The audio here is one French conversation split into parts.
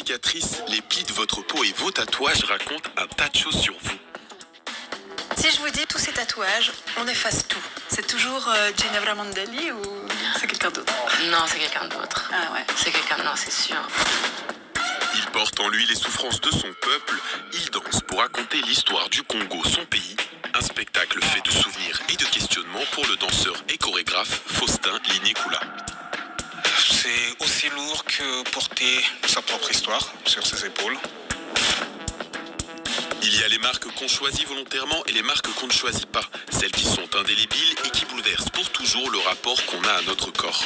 cicatrices, les plis de votre peau et vos tatouages racontent un tas de choses sur vous. Si je vous dis tous ces tatouages, on efface tout. C'est toujours Ginevra Mandelli ou c'est quelqu'un d'autre? Non, c'est quelqu'un d'autre. Ah ouais. C'est quelqu'un, non, c'est sûr. Il porte en lui les souffrances de son peuple. Il danse pour raconter l'histoire du Congo, son pays. Un spectacle fait de souvenirs et de questionnements pour le danseur et chorégraphe Faustin Linécoula. C'est aussi lourd que porter sa propre histoire sur ses épaules. Il y a les marques qu'on choisit volontairement et les marques qu'on ne choisit pas. Celles qui sont indélébiles et qui bouleversent pour toujours le rapport qu'on a à notre corps.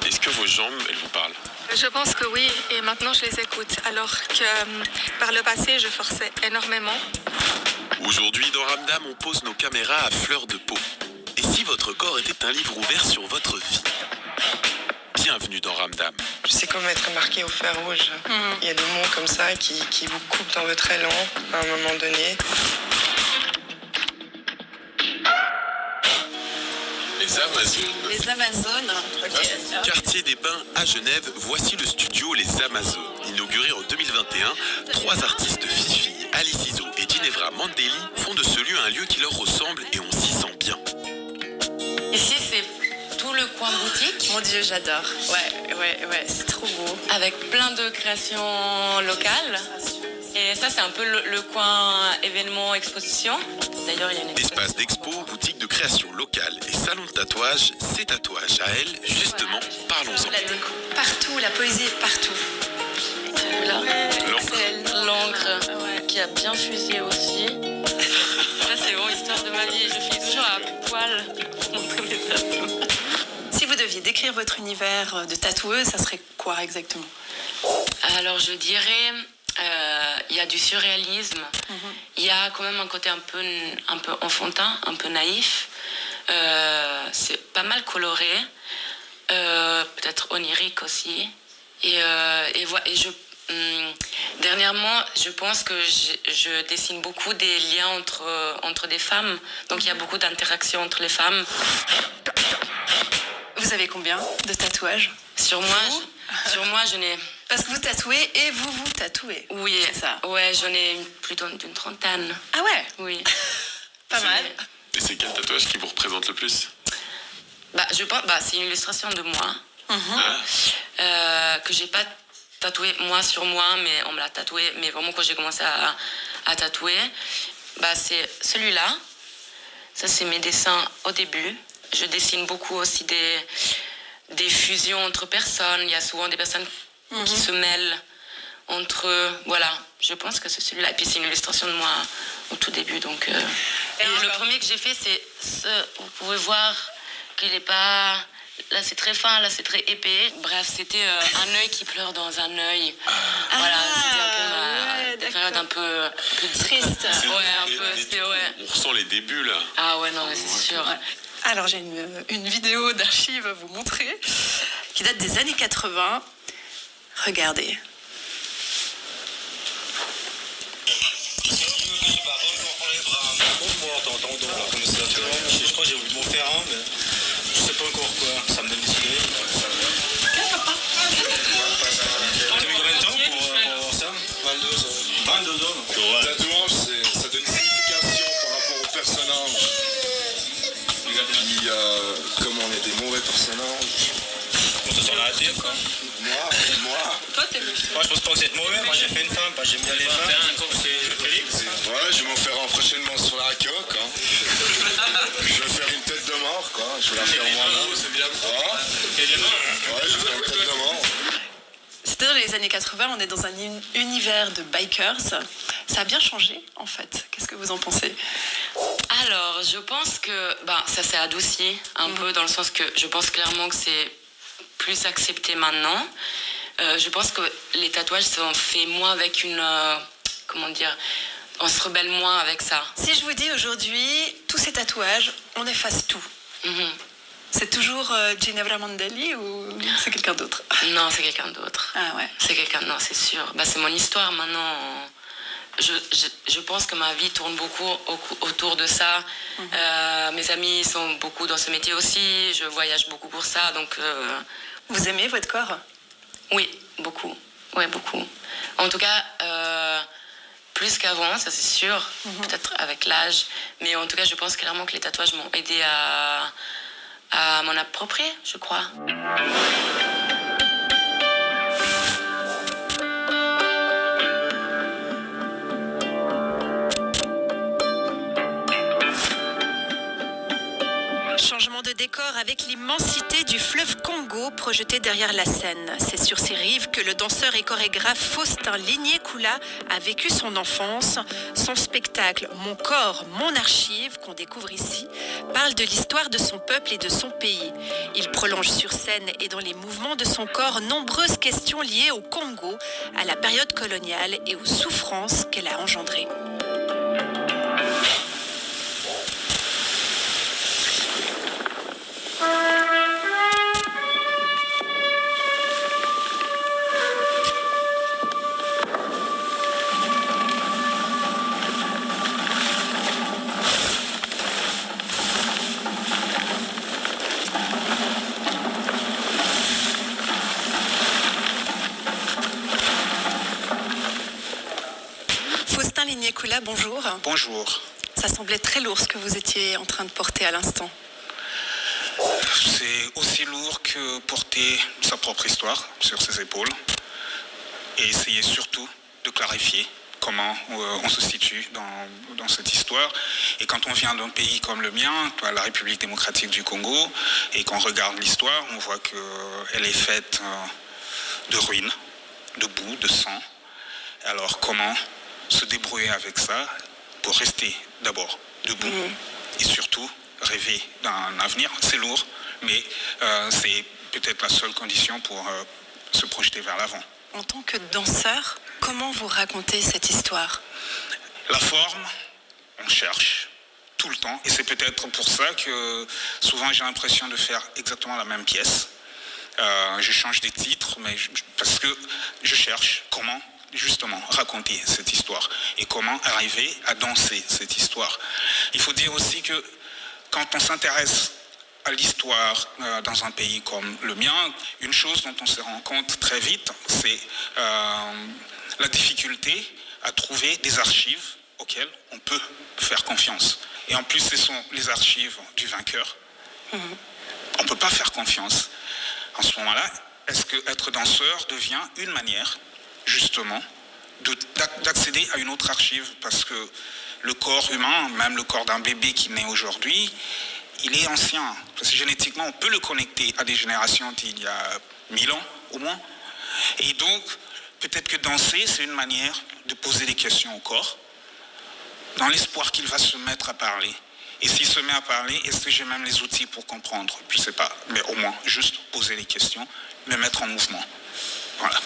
Est-ce que vos jambes, elles vous parlent? Je pense que oui, et maintenant je les écoute, alors que par le passé, je forçais énormément. Aujourd'hui, dans Ramdam, on pose nos caméras à fleur de peau. Et si votre corps était un livre ouvert sur votre vie? Bienvenue dans Ramdam. Je sais comment être marqué au fer rouge. Il y a des mots comme ça qui vous coupent dans votre élan à un moment donné. Les Amazones. Les Amazones. Ok. Quartier des Bains à Genève, voici le studio Les Amazones. Inauguré en 2021, 3 artistes Fifi, Alice Iso et Ginevra Mandelli font de ce lieu un lieu qui leur ressemble et on s'y sent bien. Ici, c'est tout le coin boutique. Mon Dieu, j'adore. Ouais, c'est trop beau. Avec plein de créations locales. Et ça, c'est un peu le coin événement exposition. D'ailleurs, il y a une exposition. Espace d'expo, boutique de création locale et salon de tatouage, ces tatouages à elle, justement, parlons-en. La déco partout, la poésie est partout. Là, L'encre. c'est l'encre qui a bien fusé aussi. Ça, c'est bon, histoire de ma vie. Je finis toujours à poil pour montrer mes tatouages. Si vous deviez décrire votre univers de tatoueuse, ça serait quoi exactement? Alors, je dirais, il y a du surréalisme. Il y a quand même un côté un peu enfantin, un peu naïf. C'est pas mal coloré. Peut-être onirique aussi. Dernièrement, je pense que je dessine beaucoup des liens entre des femmes. Donc, il y a beaucoup d'interactions entre les femmes. Vous avez combien de tatouages? Sur moi, je n'ai... Parce que vous tatouez et vous tatouez. Oui, c'est ça. Ouais, j'en ai plutôt d'une trentaine. Ah ouais? Oui. Pas mal. Et c'est quel tatouage qui vous représente le plus? Je pense, c'est une illustration de moi que j'ai pas tatoué moi sur moi, mais on me l'a tatoué. Mais vraiment quand j'ai commencé à tatouer, c'est celui-là. Ça c'est mes dessins au début. Je dessine beaucoup aussi des fusions entre personnes. Il y a souvent des personnes qui se mêlent entre eux. Voilà, je pense que c'est celui-là. Et puis c'est une illustration de moi au tout début. Donc, Et le premier que j'ai fait, c'est ce. Vous pouvez voir qu'il n'est pas... Là, c'est très fin, là, c'est très épais. Bref, c'était un œil qui pleure dans un œil. Voilà, c'était un peu ma période un peu triste. On ressent les débuts, là. Ah ouais, non, mais c'est sûr. Ouais. Alors, j'ai une vidéo d'archives à vous montrer qui date des années 80. Regardez. Je crois que j'ai oublié mon fer, mais je sais pas encore quoi. Ça me donne des idées. T'as mis combien de temps pour voir ça? 22 ans. Le tatouage, ça donne une signification par rapport au personnage. Puis, comme on est des mauvais personnages. Bon, ça s'en a raté, quoi. Moi. Toi, t'es méchant. Moi, je pense pas que c'est mauvais. Moi, j'ai fait une femme, j'aime bien les femmes. Ouais, je vais m'en faire un prochainement sur la coque. Hein. Je vais faire une tête de mort, quoi. Je vais la faire moi-même. C'est bien. Ouais, je vais faire une tête de mort. C'était dans les années 80, on est dans un univers de bikers. Ça a bien changé, en fait. Qu'est-ce que vous en pensez? Alors, je pense que ça s'est adouci un peu, dans le sens que je pense clairement que c'est plus accepté maintenant. Je pense que les tatouages sont faits moins avec une... on se rebelle moins avec ça. Si je vous dis aujourd'hui, tous ces tatouages, on efface tout. C'est toujours Ginevra Mandelli ou c'est quelqu'un d'autre? Non, c'est quelqu'un d'autre. Ah ouais. C'est quelqu'un, non, c'est sûr. C'est mon histoire maintenant. Je pense que ma vie tourne beaucoup autour de ça. Mes amis sont beaucoup dans ce métier aussi. Je voyage beaucoup pour ça, donc... Vous aimez votre corps? Oui, beaucoup. Ouais, beaucoup. En tout cas, plus qu'avant, ça c'est sûr, peut-être avec l'âge. Mais en tout cas, je pense clairement que les tatouages m'ont aidé à m'en approprier, je crois. Changement de décor avec l'immensité du fleuve Congo projeté derrière la scène. C'est sur ces rives que le danseur et chorégraphe Faustin Ligné-Koula a vécu son enfance. Son spectacle Mon corps, mon archive, qu'on découvre ici, parle de l'histoire de son peuple et de son pays. Il prolonge sur scène et dans les mouvements de son corps nombreuses questions liées au Congo, à la période coloniale et aux souffrances qu'elle a engendrées. Faustin Ligné-Koula, bonjour. Bonjour. Ça semblait très lourd ce que vous étiez en train de porter à l'instant. C'est aussi lourd que porter sa propre histoire sur ses épaules et essayer surtout de clarifier comment on se situe dans cette histoire. Et quand on vient d'un pays comme le mien, la République démocratique du Congo, et qu'on regarde l'histoire, on voit qu'elle est faite de ruines, de boue, de sang. Alors comment se débrouiller avec ça pour rester d'abord debout et surtout rêver d'un avenir? C'est lourd, mais c'est peut-être la seule condition pour se projeter vers l'avant. En tant que danseur, comment vous racontez cette histoire? La forme, on cherche tout le temps, et c'est peut-être pour ça que souvent j'ai l'impression de faire exactement la même pièce. Je change des titres, mais parce que je cherche comment justement raconter cette histoire et comment arriver à danser cette histoire. Il faut dire aussi que quand on s'intéresse à l'histoire dans un pays comme le mien, une chose dont on se rend compte très vite, c'est la difficulté à trouver des archives auxquelles on peut faire confiance. Et en plus, ce sont les archives du vainqueur. On ne peut pas faire confiance. En ce moment-là, est-ce qu'être danseur devient une manière justement d'accéder à une autre archive, parce que le corps humain, même le corps d'un bébé qui naît aujourd'hui, il est ancien. Parce que génétiquement, on peut le connecter à des générations d'il y a 1000 ans au moins. Et donc, peut-être que danser, c'est une manière de poser des questions au corps, dans l'espoir qu'il va se mettre à parler. Et s'il se met à parler, est-ce que j'ai même les outils pour comprendre? Je ne sais pas, mais au moins, juste poser les questions, me mettre en mouvement. Voilà.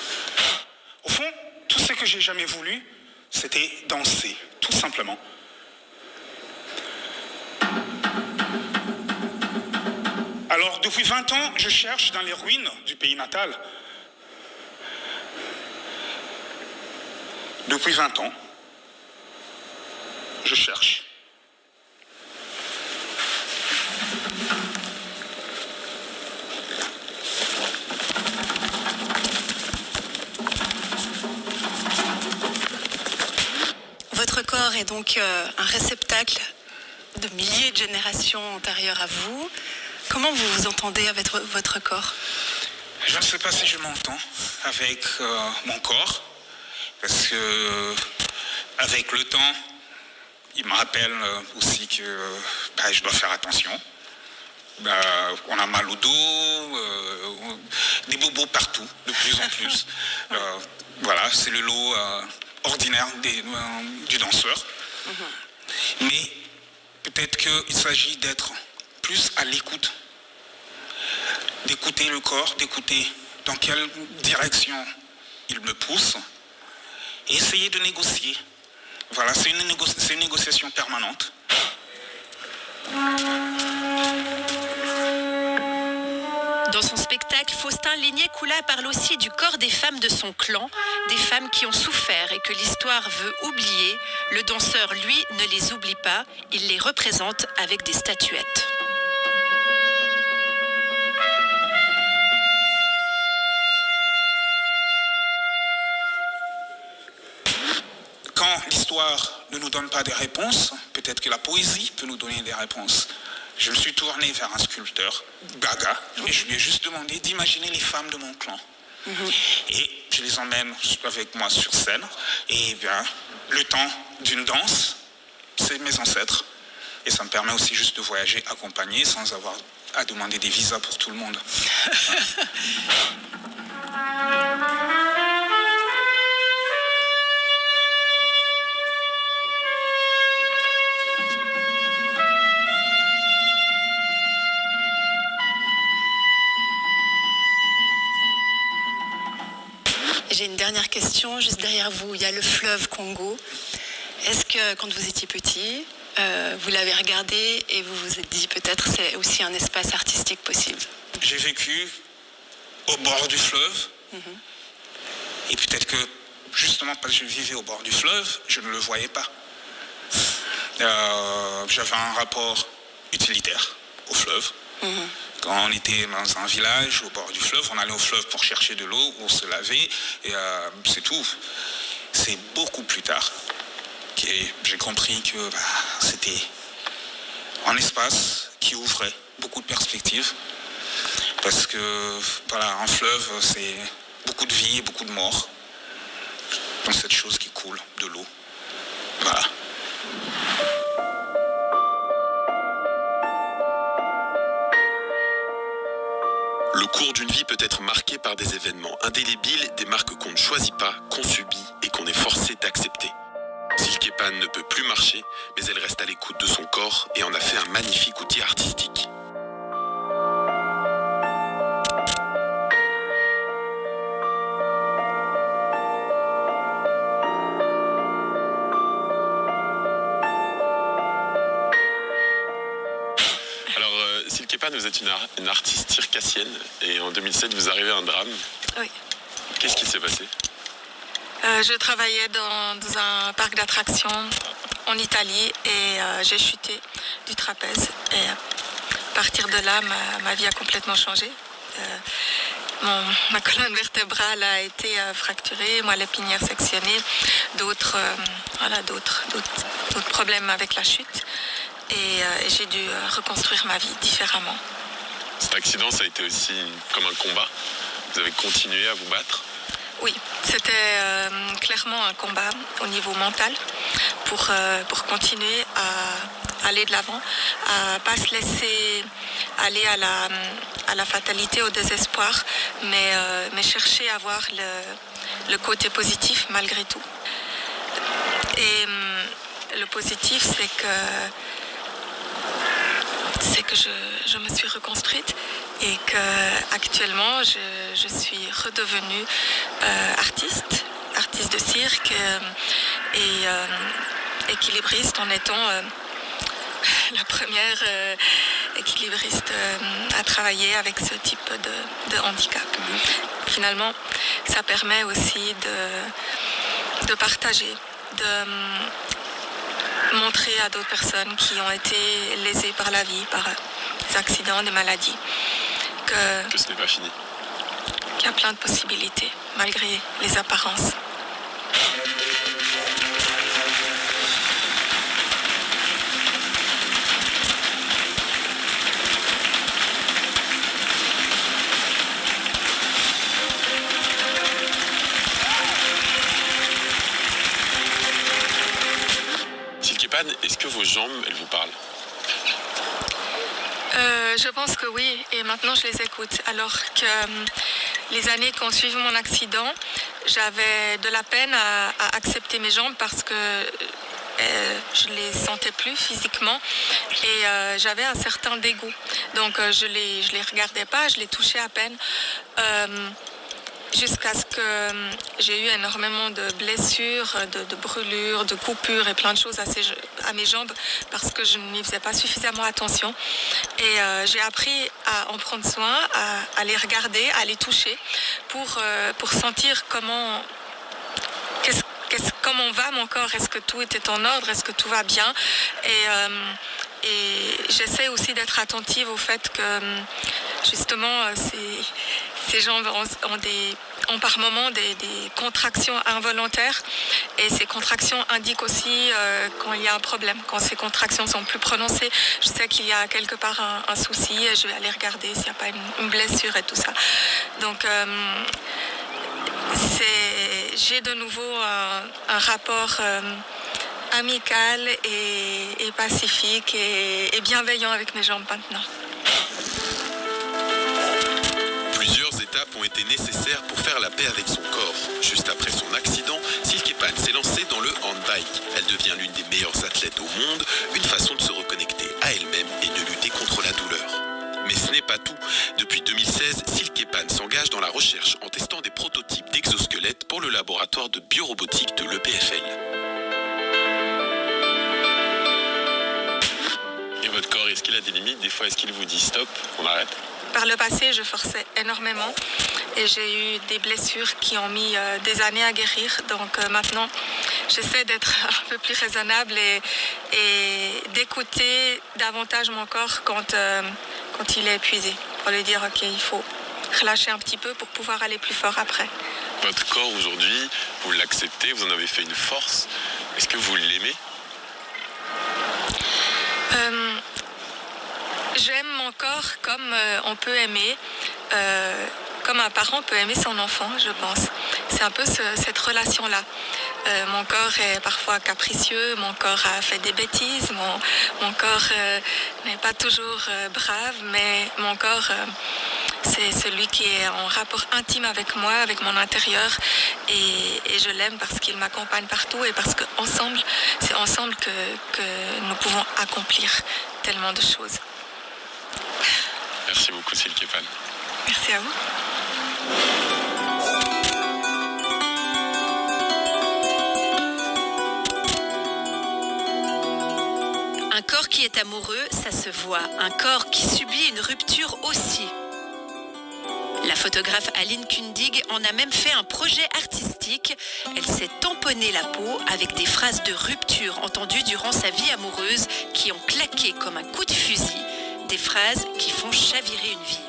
Au fond, tout ce que j'ai jamais voulu, c'était danser, tout simplement. Alors, depuis 20 ans, je cherche dans les ruines du pays natal. Depuis 20 ans, je cherche. Votre corps est donc un réceptacle de milliers de générations antérieures à vous. Comment vous vous entendez avec votre corps? Je ne sais pas si je m'entends avec mon corps, parce que avec le temps, il me rappelle aussi que je dois faire attention. On a mal au dos, des bobos partout, de plus en plus. Voilà, c'est le lot ordinaire du danseur. Mais peut-être qu'il s'agit d'être plus à l'écoute, d'écouter le corps, d'écouter dans quelle direction il me pousse, et essayer de négocier. Voilà, c'est une négociation permanente. Dans son spectacle, Faustin Ligné-Koula parle aussi du corps des femmes de son clan, des femmes qui ont souffert et que l'histoire veut oublier. Le danseur, lui, ne les oublie pas, il les représente avec des statuettes. l'histoire ne nous donne pas des réponses, peut-être que la poésie peut nous donner des réponses. Je me suis tourné vers un sculpteur, Gaga, et je lui ai juste demandé d'imaginer les femmes de mon clan. Et je les emmène avec moi sur scène, et bien, le temps d'une danse, c'est mes ancêtres. Et ça me permet aussi juste de voyager accompagné sans avoir à demander des visas pour tout le monde. J'ai une dernière question, juste derrière vous, il y a le fleuve Congo. Est-ce que quand vous étiez petit, vous l'avez regardé et vous vous êtes dit peut-être c'est aussi un espace artistique possible? J'ai vécu au bord du fleuve, et peut-être que justement parce que je vivais au bord du fleuve, je ne le voyais pas. J'avais un rapport utilitaire au fleuve. Quand on était dans un village au bord du fleuve, on allait au fleuve pour chercher de l'eau, pour se laver, et c'est tout. C'est beaucoup plus tard que j'ai compris que c'était un espace qui ouvrait beaucoup de perspectives. Parce que voilà, un fleuve, c'est beaucoup de vie et beaucoup de mort dans cette chose qui coule, de l'eau. Voilà. Le cours d'une vie peut être marqué par des événements indélébiles, des marques qu'on ne choisit pas, qu'on subit et qu'on est forcé d'accepter. Silke Pan ne peut plus marcher, mais elle reste à l'écoute de son corps et en a fait un magnifique outil artistique. Silke Pan, vous êtes une artiste circassienne et en 2007 vous arrivez à un drame. Oui. Qu'est-ce qui s'est passé? Je travaillais dans un parc d'attractions en Italie et j'ai chuté du trapèze. Et à partir de là, ma vie a complètement changé. Ma colonne vertébrale a été fracturée, moelle épinière sectionnée, d'autres problèmes avec la chute. Et j'ai dû reconstruire ma vie différemment. Cet accident, ça a été aussi comme un combat. Vous avez continué à vous battre? Oui, c'était clairement un combat au niveau mental pour continuer à aller de l'avant, à ne pas se laisser aller à la fatalité, au désespoir, mais chercher à voir le côté positif malgré tout. Et le positif, c'est que je me suis reconstruite et qu'actuellement je suis redevenue artiste de cirque et équilibriste en étant la première équilibriste à travailler avec ce type de handicap. Finalement, ça permet aussi de partager, de montrer à d'autres personnes qui ont été lésées par la vie, par des accidents, des maladies, que ce n'est pas fini. Qu'il y a plein de possibilités, malgré les apparences. Est-ce que vos jambes, elles vous parlent? Je pense que oui, et maintenant je les écoute. Alors que les années qui ont suivi mon accident, j'avais de la peine à accepter mes jambes parce que je ne les sentais plus physiquement et j'avais un certain dégoût. Donc je les regardais pas, je les touchais à peine. Jusqu'à ce que j'ai eu énormément de blessures, de brûlures, de coupures et plein de choses à mes jambes parce que je n'y faisais pas suffisamment attention. Et j'ai appris à en prendre soin, à les regarder, à les toucher pour sentir comment va mon corps, est-ce que tout était en ordre, est-ce que tout va bien. Et j'essaie aussi d'être attentive au fait que justement ces jambes ont ont par moments des contractions involontaires et ces contractions indiquent aussi quand il y a un problème. Quand ces contractions sont plus prononcées, je sais qu'il y a quelque part un souci et je vais aller regarder s'il n'y a pas une blessure et tout ça. Donc j'ai de nouveau un rapport amical et pacifique et bienveillant avec mes jambes maintenant. Plusieurs étapes ont été nécessaires pour faire la paix avec son corps. Juste après son accident, Silke Pan s'est lancée dans le handbike. Elle devient l'une des meilleures athlètes au monde, une façon de se reconnecter à elle-même et de lutter contre la douleur. Mais ce n'est pas tout. Depuis 2016, Silke Pan s'engage dans la recherche en testant des prototypes d'exosquelettes pour le laboratoire de biorobotique de l'EPFL. Et votre corps, est-ce qu'il a des limites? Des fois, est-ce qu'il vous dit stop, on arrête? Par le passé, je forçais énormément et j'ai eu des blessures qui ont mis des années à guérir. Donc maintenant, j'essaie d'être un peu plus raisonnable et d'écouter davantage mon corps quand il est épuisé. Pour lui dire, OK, il faut relâcher un petit peu pour pouvoir aller plus fort après. Votre corps aujourd'hui, vous l'acceptez, vous en avez fait une force. Est-ce que vous l'aimez? J'aime mon corps comme on peut aimer, comme un parent peut aimer son enfant, je pense. C'est un peu cette relation-là. Mon corps est parfois capricieux, mon corps a fait des bêtises, mon corps n'est pas toujours brave, mais mon corps, c'est celui qui est en rapport intime avec moi, avec mon intérieur, et je l'aime parce qu'il m'accompagne partout et parce qu'ensemble, c'est ensemble que nous pouvons accomplir tellement de choses. Merci beaucoup, Silke Pan. Merci à vous. Un corps qui est amoureux, ça se voit. Un corps qui subit une rupture aussi. La photographe Aline Kundig en a même fait un projet artistique. Elle s'est tamponnée la peau avec des phrases de rupture entendues durant sa vie amoureuse qui ont claqué comme un coup de fusil. Des phrases qui font chavirer une vie.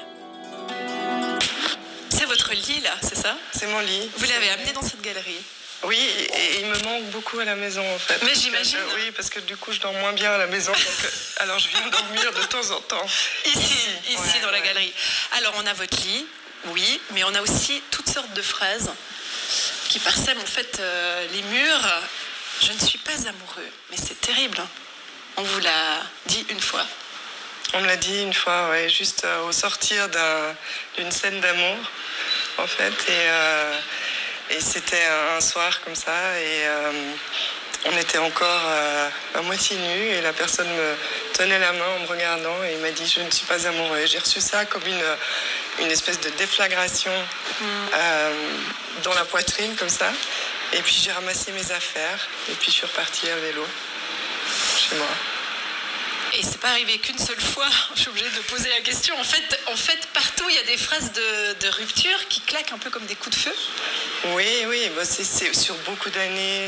C'est votre lit là, c'est ça? C'est mon lit. Vous l'avez amené dans cette galerie? Oui, et il me manque beaucoup à la maison en fait. Mais j'imagine. Oui, parce que du coup je dors moins bien à la maison. Donc, alors je viens dormir de temps en temps. Ici Ouais, dans la ouais. galerie. Alors on a votre lit, oui, mais on a aussi toutes sortes de phrases qui parsèment en fait les murs. Je ne suis pas amoureux, mais c'est terrible. On vous l'a dit une fois. On me l'a dit une fois, ouais, juste au sortir d'une scène d'amour, en fait. Et c'était un soir comme ça, et on était encore à moitié nus, et la personne me tenait la main en me regardant, et il m'a dit « Je ne suis pas amoureux ». Et j'ai reçu ça comme une espèce de déflagration dans la poitrine, comme ça. Et puis j'ai ramassé mes affaires, et puis je suis repartie à vélo chez moi. Et c'est pas arrivé qu'une seule fois, je suis obligée de poser la question. En fait, partout, il y a des phrases de rupture qui claquent un peu comme des coups de feu. Oui, bah c'est sur beaucoup d'années,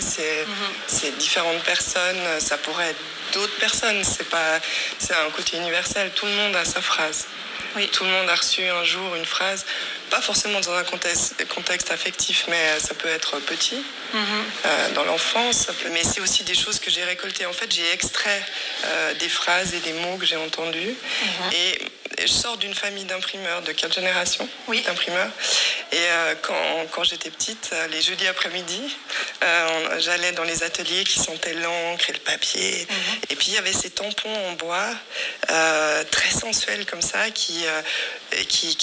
c'est différentes personnes, ça pourrait être d'autres personnes, c'est un côté universel, tout le monde a sa phrase. Oui. Tout le monde a reçu un jour une phrase, pas forcément dans un contexte affectif, mais ça peut être petit, dans l'enfance, mais c'est aussi des choses que j'ai récoltées. En fait, j'ai extrait des phrases et des mots que j'ai entendus, et je sors d'une famille d'imprimeurs de 4 générations d'imprimeurs, et quand j'étais petite, les jeudis après-midi, j'allais dans les ateliers qui sentaient l'encre et le papier, et puis il y avait ces tampons en bois très sensuels comme ça qui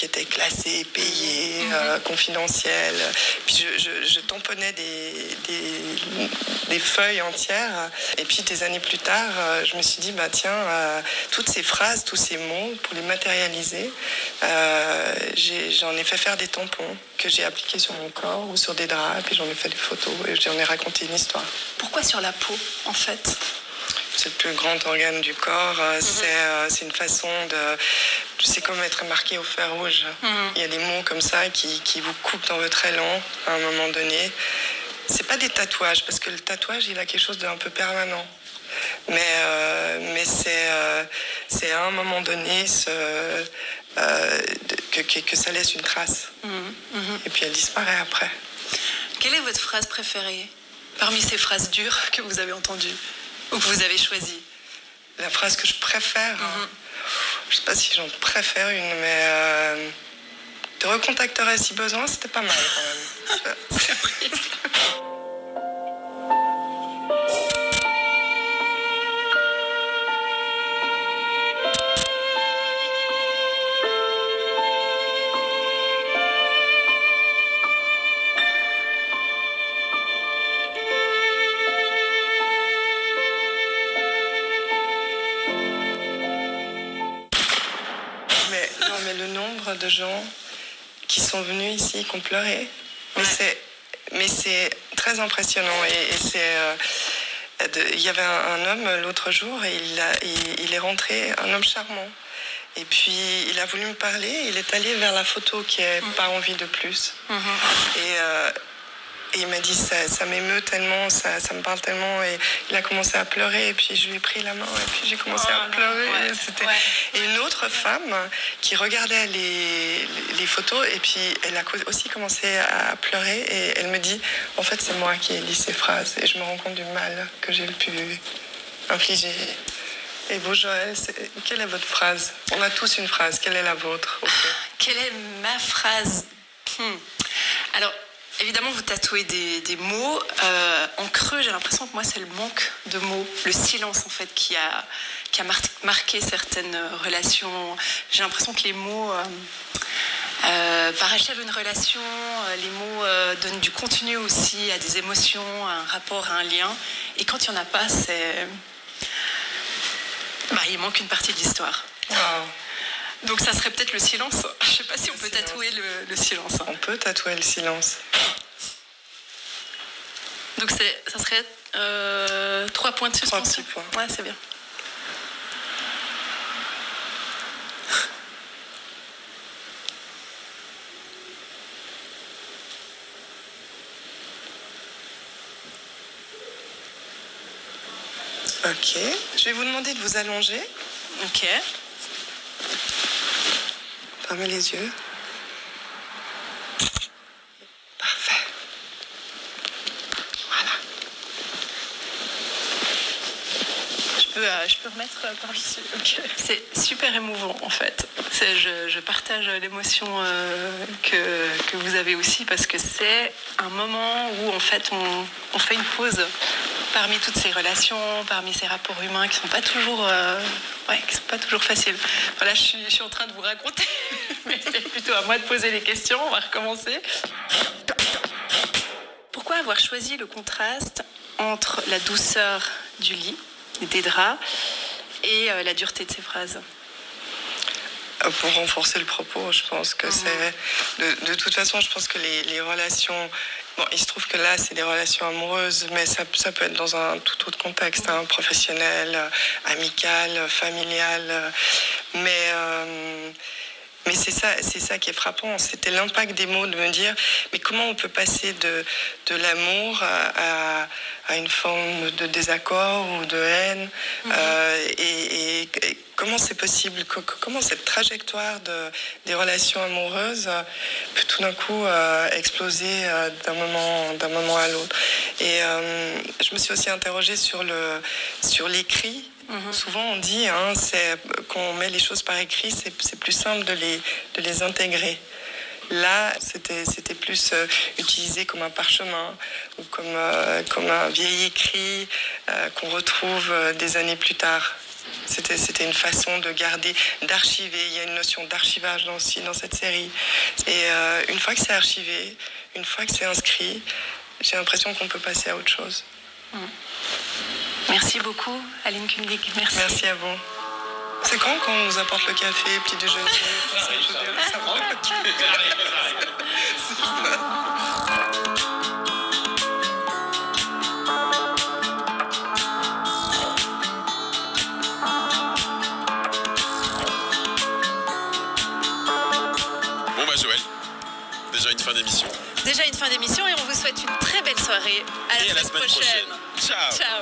étaient classés, payés, confidentiels. Puis je tamponnais des feuilles entières, et puis des années plus tard, je me suis dit toutes ces phrases, tous ces mots, pour les matérialiser, j'en ai fait faire des tampons que j'ai appliqués sur mon corps ou sur des draps, puis j'en ai fait des photos et j'en ai raconté une histoire. Pourquoi sur la peau, en fait? C'est le plus grand organe du corps, c'est une façon de... C'est comme être marqué au fer rouge. Il y a des mots comme ça qui vous coupent dans votre élan à un moment donné. C'est pas des tatouages, parce que le tatouage, il a quelque chose d'un peu permanent. Mais c'est à un moment donné que ça laisse une trace. Et puis elle disparaît après. Quelle est votre phrase préférée parmi ces phrases dures que vous avez entendues ou que vous avez choisies? La phrase que je préfère, je ne sais pas si j'en préfère une, mais te recontacterai si besoin, c'était pas mal quand même. Mais le nombre de gens qui sont venus ici, qui ont pleuré, mais c'est très impressionnant. Il y avait un homme l'autre jour et il est rentré, un homme charmant. Et puis il a voulu me parler, il est allé vers la photo qui est Pas envie de plus. Et il m'a dit ça m'émeut tellement, ça me parle tellement, et il a commencé à pleurer, et puis je lui ai pris la main, et puis j'ai commencé à pleurer. Et une autre femme qui regardait les photos, et puis elle a aussi commencé à pleurer, et elle me dit, en fait c'est moi qui ai dit ces phrases, et je me rends compte du mal que j'ai pu infliger. Et vous, Joël, quelle est votre phrase? On a tous une phrase, quelle est la vôtre? Quelle est ma phrase? Alors, évidemment, vous tatouez des mots. En creux, j'ai l'impression que moi, c'est le manque de mots, le silence, en fait, qui a marqué certaines relations. J'ai l'impression que les mots parachèvent une relation, les mots donnent du contenu aussi à des émotions, à un rapport, à un lien. Et quand il n'y en a pas, il manque une partie de l'histoire. Wow. Donc ça serait peut-être le silence. Je ne sais pas si on peut tatouer le silence. On peut tatouer le silence. Donc ça serait 3 points de suspension. 3 points. Ouais, c'est bien. Ok. Je vais vous demander de vous allonger. Ok. Fermez les yeux. Parfait. Voilà. Je peux remettre par-dessus. Okay. C'est super émouvant en fait. Je partage l'émotion que vous avez aussi parce que c'est un moment où en fait on fait une pause parmi toutes ces relations, parmi ces rapports humains qui sont pas toujours faciles. Voilà, je suis en train de vous raconter, mais c'est plutôt à moi de poser les questions. On va recommencer. Pourquoi avoir choisi le contraste entre la douceur du lit, des draps, et la dureté de ces phrases? Pour renforcer le propos, je pense que c'est... De toute façon, je pense que les relations... Bon, il se trouve que là, c'est des relations amoureuses, mais ça peut être dans un tout autre contexte, professionnel, amical, familial. Mais c'est ça qui est frappant. C'était l'impact des mots de me dire, mais comment on peut passer de l'amour à une forme de désaccord ou de haine et comment c'est possible, comment cette trajectoire des relations amoureuses peut tout d'un coup exploser d'un moment à l'autre. Et je me suis aussi interrogée sur l'écrit. Souvent on dit quand on met les choses par écrit, c'est plus simple de les intégrer. Là, c'était plus utilisé comme un parchemin ou comme un vieil écrit qu'on retrouve des années plus tard. C'était une façon de garder, d'archiver. Il y a une notion d'archivage aussi dans cette série. Et une fois que c'est archivé, une fois que c'est inscrit, j'ai l'impression qu'on peut passer à autre chose. Merci beaucoup, Aline Kundig. Merci. Merci à vous. C'est quand on nous apporte le café, petit déjeuner, ça Bon bah Joël, déjà une fin d'émission. Déjà une fin d'émission et on vous souhaite une très belle soirée. À la semaine prochaine. Ciao. Ciao.